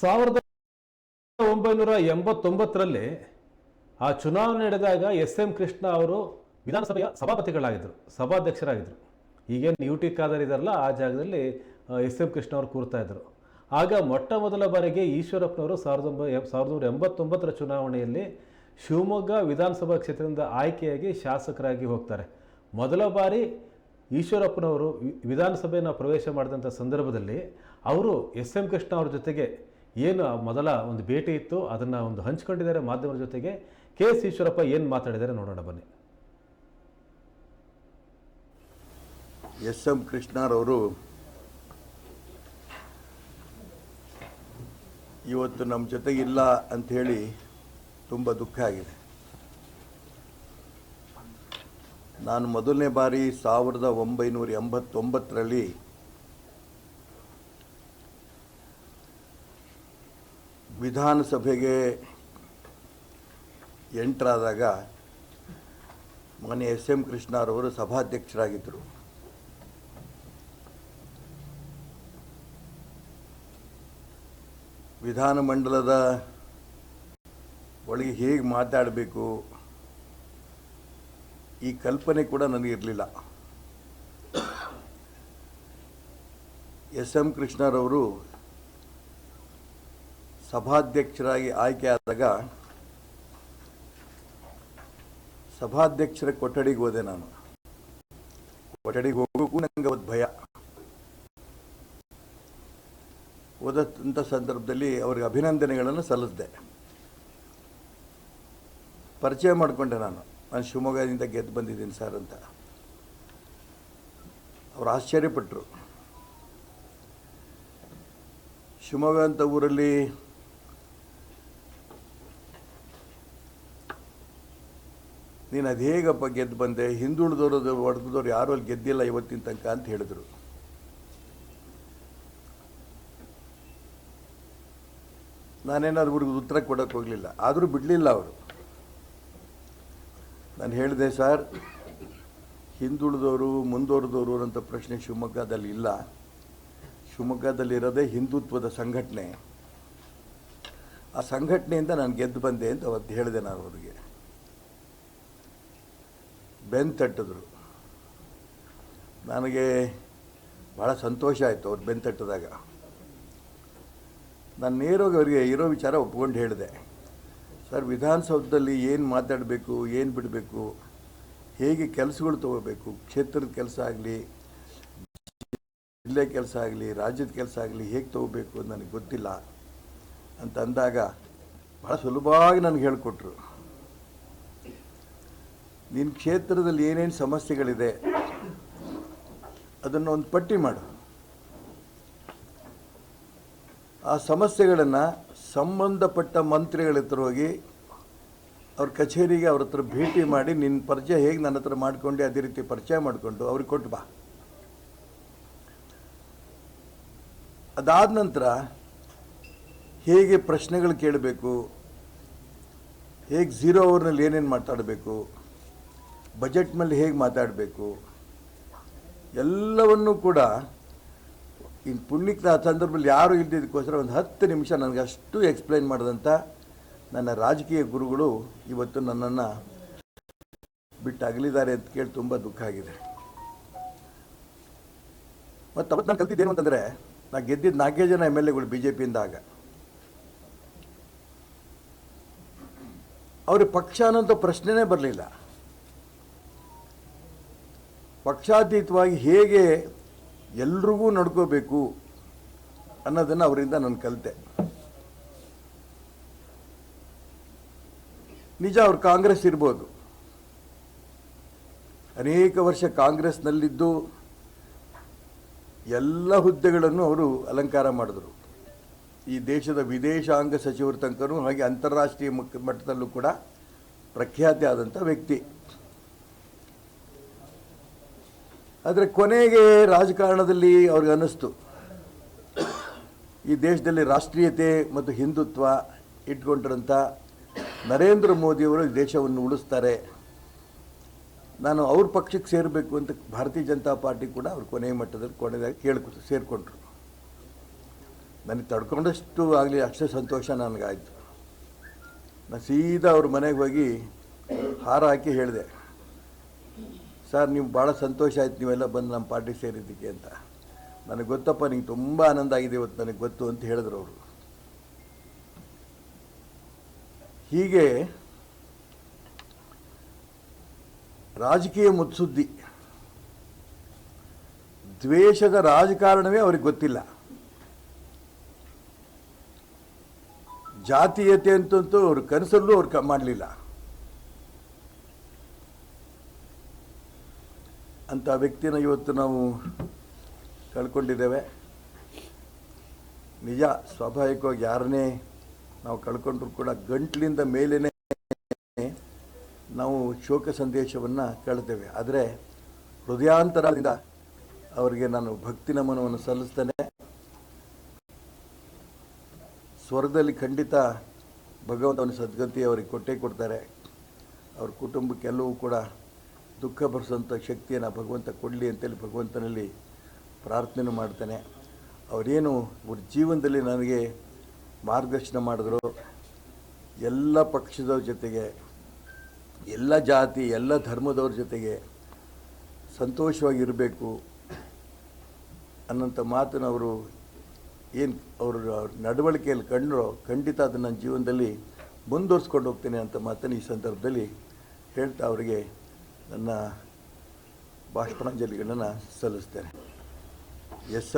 1989ರಲ್ಲಿ ಆ ಚುನಾವಣೆ ನಡೆದಾಗ ಎಸ್.ಎಂ. ಕೃಷ್ಣ ಅವರು ವಿಧಾನಸಭೆಯ ಸಭಾಪತಿಗಳಾಗಿದ್ದರು, ಸಭಾಧ್ಯಕ್ಷರಾಗಿದ್ದರು. ಈಗೇನು ಯು ಟಿ ಖಾದರ್ ಇದ್ದಾರಲ್ಲ, ಆ ಜಾಗದಲ್ಲಿ ಎಸ್.ಎಂ. ಕೃಷ್ಣ ಅವರು ಕೂರ್ತಾ ಇದ್ದರು. ಆಗ ಮೊಟ್ಟ ಮೊದಲ ಬಾರಿಗೆ ಈಶ್ವರಪ್ಪನವರು 1989ರ ಚುನಾವಣೆಯಲ್ಲಿ ಶಿವಮೊಗ್ಗ ವಿಧಾನಸಭಾ ಕ್ಷೇತ್ರದಿಂದ ಆಯ್ಕೆಯಾಗಿ ಶಾಸಕರಾಗಿ ಹೋಗ್ತಾರೆ. ಮೊದಲ ಬಾರಿ ಈಶ್ವರಪ್ಪನವರು ವಿಧಾನಸಭೆಯನ್ನು ಪ್ರವೇಶ ಮಾಡಿದಂಥ ಸಂದರ್ಭದಲ್ಲಿ ಅವರು ಎಸ್.ಎಂ. ಕೃಷ್ಣ ಅವ್ರ ಜೊತೆಗೆ ಏನು ಮೊದಲ ಒಂದು ಭೇಟಿ ಇತ್ತು ಅದನ್ನು ಒಂದು ಹಂಚ್ಕೊಂಡಿದ್ದಾರೆ ಮಾಧ್ಯಮದ ಜೊತೆಗೆ. ಕೆ ಎಸ್ ಈಶ್ವರಪ್ಪ ಏನು ಮಾತಾಡಿದ್ದಾರೆ ನೋಡೋಣ ಬನ್ನಿ. ಎಸ್.ಎಂ. ಕೃಷ್ಣರವರು ಇವತ್ತು ನಮ್ಮ ಜೊತೆಗಿಲ್ಲ ಅಂಥೇಳಿ ತುಂಬ ದುಃಖ ಆಗಿದೆ. ನಾನು ಮೊದಲನೇ ಬಾರಿ 1989ರಲ್ಲಿ ವಿಧಾನಸಭೆಗೆ ಎಂಟ್ರಾದಾಗ ಮಾನ್ಯ ಎಸ್.ಎಂ. ಕೃಷ್ಣರವರು ಸಭಾಧ್ಯಕ್ಷರಾಗಿದ್ದರು. ವಿಧಾನಮಂಡಲದ ಒಳಗೆ ಹೇಗೆ ಮಾತಾಡಬೇಕು ಈ ಕಲ್ಪನೆ ಕೂಡ ನನಗಿರಲಿಲ್ಲ. ಎಸ್.ಎಂ. ಕೃಷ್ಣರವರು ಸಭಾಧ್ಯಕ್ಷರಾಗಿ ಆಯ್ಕೆ ಆದಾಗ ಸಭಾಧ್ಯಕ್ಷರ ಕೊಠಡಿಗೆ ಹೋದೆ. ನಾನು ಕೊಠಡಿಗೆ ಹೋಗೋಕ್ಕೂ ನನಗೆ ಅವತ್ತು ಭಯ. ಹೋದಂಥ ಸಂದರ್ಭದಲ್ಲಿ ಅವ್ರಿಗೆ ಅಭಿನಂದನೆಗಳನ್ನು ಸಲ್ಲಿಸಿದೆ. ಪರಿಚಯ ಮಾಡಿಕೊಂಡೆ. ನಾನು ಶಿವಮೊಗ್ಗದಿಂದ ಗೆದ್ದು ಬಂದಿದ್ದೀನಿ ಸರ್ ಅಂತ. ಅವರು ಆಶ್ಚರ್ಯಪಟ್ಟರು. ಶಿವಮೊಗ್ಗ ಅಂತ ಊರಲ್ಲಿ ನೀನು ಅದು ಹೇಗಪ್ಪ ಗೆದ್ದು ಬಂದೆ, ಹಿಂದುಳಿದವರು ಹೊಡೆದವ್ರು ಯಾರು ಅಲ್ಲಿ ಗೆದ್ದಿಲ್ಲ ಇವತ್ತಿನ ತನಕ ಅಂತ ಹೇಳಿದರು. ನಾನೇನಾದ್ರು ಅವ್ರಿಗೆ ಉತ್ತರ ಕೊಡೋಕ್ಕೆ ಹೋಗಲಿಲ್ಲ. ಆದರೂ ಬಿಡಲಿಲ್ಲ ಅವರು. ನಾನು ಹೇಳಿದೆ, ಸರ್ ಹಿಂದುಳಿದವರು ಮುಂದುವರೆದವರು ಅಂತ ಪ್ರಶ್ನೆ ಶಿವಮೊಗ್ಗದಲ್ಲಿ ಇಲ್ಲ. ಶಿವಮೊಗ್ಗದಲ್ಲಿರೋದೇ ಹಿಂದುತ್ವದ ಸಂಘಟನೆ. ಆ ಸಂಘಟನೆಯಿಂದ ನಾನು ಗೆದ್ದು ಬಂದೆ ಅಂತ ಅವತ್ತು ಹೇಳಿದೆ. ನಾನು ಅವರಿಗೆ ಬೆನ್ನು ತಟ್ಟಿದ್ರು. ನನಗೆ ಭಾಳ ಸಂತೋಷ ಆಯಿತು ಅವ್ರು ಬೆನ್ನು ತಟ್ಟಿದಾಗ. ನಾನು ನೇರವಾಗಿ ಅವರಿಗೆ ಇರೋ ವಿಚಾರ ಒಪ್ಕೊಂಡು ಹೇಳಿದೆ, ಸರ್ ವಿಧಾನಸೌಧದಲ್ಲಿ ಏನು ಮಾತಾಡಬೇಕು, ಏನು ಬಿಡಬೇಕು, ಹೇಗೆ ಕೆಲಸಗಳು ತೊಗೋಬೇಕು, ಕ್ಷೇತ್ರದ ಕೆಲಸ ಆಗಲಿ, ಜಿಲ್ಲೆ ಕೆಲಸ ಆಗಲಿ, ರಾಜ್ಯದ ಕೆಲಸ ಆಗಲಿ ಹೇಗೆ ತೊಗೋಬೇಕು ಅಂತ ನನಗೆ ಗೊತ್ತಿಲ್ಲ ಅಂತ ಅಂದಾಗ ಭಾಳ ಸುಲಭವಾಗಿ ನನಗೆ ಹೇಳಿಕೊಟ್ರು. ನಿನ್ನ ಕ್ಷೇತ್ರದಲ್ಲಿ ಏನೇನು ಸಮಸ್ಯೆಗಳಿದೆ ಅದನ್ನು ಒಂದು ಪಟ್ಟಿ ಮಾಡು. ಆ ಸಮಸ್ಯೆಗಳನ್ನು ಸಂಬಂಧಪಟ್ಟ ಮಂತ್ರಿಗಳ ಹತ್ರ ಹೋಗಿ ಅವ್ರ ಕಚೇರಿಗೆ ಅವ್ರ ಹತ್ರ ಭೇಟಿ ಮಾಡಿ ನಿನ್ನ ಪರಿಚಯ ಹೇಗೆ ನನ್ನ ಹತ್ರ ಮಾಡಿಕೊಂಡೆ ಅದೇ ರೀತಿ ಪರಿಚಯ ಮಾಡಿಕೊಂಡು ಅವ್ರಿಗೆ ಕೊಟ್ಟು ಬಾ. ಅದಾದ ನಂತರ ಹೇಗೆ ಪ್ರಶ್ನೆಗಳು ಕೇಳಬೇಕು, ಹೇಗೆ 0 ಅವರ್ನಲ್ಲಿ ಏನೇನು ಮಾತಾಡಬೇಕು, ಬಜೆಟ್ ಮೇಲೆ ಹೇಗೆ ಮಾತಾಡಬೇಕು, ಎಲ್ಲವನ್ನೂ ಕೂಡ ಇನ್ನು ಪುಣ್ಯಕ್ಕೆ ಆ ಸಂದರ್ಭದಲ್ಲಿ ಯಾರು ಇಲ್ದಿದ್ದಕ್ಕೋಸ್ಕರ ಒಂದು 10 ನಿಮಿಷ ನನಗೆ ಅಷ್ಟು ಎಕ್ಸ್ಪ್ಲೈನ್ ಮಾಡಿದಂಥ ನನ್ನ ರಾಜಕೀಯ ಗುರುಗಳು ಇವತ್ತು ನನ್ನನ್ನು ಬಿಟ್ಟು ಅಗಲಿದ್ದಾರೆ ಅಂತ ಕೇಳಿ ತುಂಬ ದುಃಖ ಆಗಿದೆ. ಮತ್ತು ಅವತ್ತು ನಾನು ಕಲ್ತಿದ್ದೇನು ಅಂತಂದರೆ, ನಾನು ಗೆದ್ದಿದ್ದು 4 ಜನ MLAಗಳು BJPಯಿಂದ. ಆಗ ಅವ್ರಿಗೆ ಪಕ್ಷ ಅನ್ನೋಂಥ ಪ್ರಶ್ನೆನೇ ಬರಲಿಲ್ಲ. ಪಕ್ಷಾತೀತವಾಗಿ ಹೇಗೆ ಎಲ್ರಿಗೂ ನಡ್ಕೋಬೇಕು ಅನ್ನೋದನ್ನು ಅವರಿಂದ ನಾನು ಕಲಿತೆ. ನಿಜ ಅವ್ರು ಕಾಂಗ್ರೆಸ್ ಇರ್ಬೋದು, ಅನೇಕ ವರ್ಷ ಕಾಂಗ್ರೆಸ್ನಲ್ಲಿದ್ದು ಎಲ್ಲ ಹುದ್ದೆಗಳನ್ನು ಅವರು ಅಲಂಕಾರ ಮಾಡಿದ್ರು. ಈ ದೇಶದ ವಿದೇಶಾಂಗ ಸಚಿವರ ತನಕನೂ, ಹಾಗೆ ಅಂತಾರಾಷ್ಟ್ರೀಯ ಮಟ್ಟದಲ್ಲೂ ಕೂಡ ಪ್ರಖ್ಯಾತಿ ಆದಂಥ ವ್ಯಕ್ತಿ. ಆದರೆ ಕೊನೆಗೆ ರಾಜಕಾರಣದಲ್ಲಿ ಅವ್ರಿಗೆ ಅನ್ನಿಸ್ತು, ಈ ದೇಶದಲ್ಲಿ ರಾಷ್ಟ್ರೀಯತೆ ಮತ್ತು ಹಿಂದುತ್ವ ಇಟ್ಕೊಂಡಿರೋಂಥ ನರೇಂದ್ರ ಮೋದಿಯವರು ಈ ದೇಶವನ್ನು ಉಳಿಸ್ತಾರೆ, ನಾನು ಅವ್ರ ಪಕ್ಷಕ್ಕೆ ಸೇರಬೇಕು ಅಂತ ಭಾರತೀಯ ಜನತಾ ಪಾರ್ಟಿ ಕೂಡ ಅವ್ರು ಕೊನೆಯ ಮಟ್ಟದಲ್ಲಿ ಸೇರಿಕೊಂಡ್ರು. ನನಗೆ ತಡ್ಕೊಂಡಷ್ಟು ಆಗಲಿ ಅಷ್ಟೇ ಸಂತೋಷ ನನಗಾಯಿತು. ನಾನು ಸೀದಾ ಅವ್ರ ಮನೆಗೆ ಹೋಗಿ ಹಾರ ಹಾಕಿ ಹೇಳಿದೆ, ಸರ್ ನೀವು ಭಾಳ ಸಂತೋಷ ಆಯ್ತು ನೀವೆಲ್ಲ ಬಂದು ನಮ್ಮ ಪಾರ್ಟಿ ಸೇರಿದ್ದಕ್ಕೆ ಅಂತ. ನನಗೆ ಗೊತ್ತಪ್ಪ, ನಿಂಗೆ ತುಂಬ ಆನಂದ ಆಗಿದೆ ಇವತ್ತು, ನನಗೆ ಗೊತ್ತು ಅಂತ ಹೇಳಿದ್ರು ಅವರು. ಹೀಗೆ ರಾಜಕೀಯ ಮುತ್ಸುದ್ದಿ, ದ್ವೇಷದ ರಾಜಕಾರಣವೇ ಅವ್ರಿಗೆ ಗೊತ್ತಿಲ್ಲ. ಜಾತೀಯತೆ ಅಂತಂತೂ ಅವ್ರ ಕನಸಲ್ಲೂ ಅವ್ರು ಮಾಡಲಿಲ್ಲ. ಅಂಥ ವ್ಯಕ್ತಿನ ಇವತ್ತು ನಾವು ಕಳ್ಕೊಂಡಿದ್ದೇವೆ. ನಿಜ, ಸ್ವಾಭಾವಿಕವಾಗಿ ಯಾರನ್ನೇ ನಾವು ಕಳ್ಕೊಂಡ್ರೂ ಕೂಡ ಗಂಟ್ಲಿಂದ ಮೇಲೇ ನಾವು ಶೋಕ ಸಂದೇಶವನ್ನು ಕೇಳ್ತೇವೆ. ಆದರೆ ಹೃದಯಾಂತರದಿಂದ ಅವರಿಗೆ ನಾನು ಭಕ್ತಿ ನಮನವನ್ನು ಸಲ್ಲಿಸ್ತೇನೆ. ಸ್ವರ್ಗದಲ್ಲಿ ಖಂಡಿತ ಭಗವಂತನ ಸದ್ಗತಿ ಅವರಿಗೆ ಕೊಟ್ಟೇ ಕೊಡ್ತಾರೆ. ಅವ್ರ ಕುಟುಂಬಕ್ಕೆಲ್ಲವೂ ಕೂಡ ದುಃಖ ಭರಿಸೋಂಥ ಶಕ್ತಿಯನ್ನು ಭಗವಂತ ಕೊಡಲಿ ಅಂತೇಳಿ ಭಗವಂತನಲ್ಲಿ ಪ್ರಾರ್ಥನೆ ಮಾಡ್ತೇನೆ. ಅವರೇನು ಅವ್ರ ಜೀವನದಲ್ಲಿ ನನಗೆ ಮಾರ್ಗದರ್ಶನ ಮಾಡಿದ್ರು, ಎಲ್ಲ ಪಕ್ಷದವ್ರ ಜೊತೆಗೆ, ಎಲ್ಲ ಜಾತಿ ಎಲ್ಲ ಧರ್ಮದವ್ರ ಜೊತೆಗೆ ಸಂತೋಷವಾಗಿರಬೇಕು ಅನ್ನೋಂಥ ಮಾತನ್ನು ಅವರು ಏನು ಅವ್ರ ನಡವಳಿಕೆಯಲ್ಲಿ ಕಂಡರೋ ಖಂಡಿತ ಅದನ್ನು ನನ್ನ ಜೀವನದಲ್ಲಿ ಮುಂದುವರಿಸ್ಕೊಂಡು ಹೋಗ್ತೇನೆ ಅಂತ ಮಾತನ್ನು ಈ ಸಂದರ್ಭದಲ್ಲಿ ಹೇಳ್ತಾ ಅವರಿಗೆ ನನ್ನ ಬಾಷ್ಪಾಂಜಲಿಗಳನ್ನು ಸಲ್ಲಿಸ್ತೇನೆ. ಎಸ್.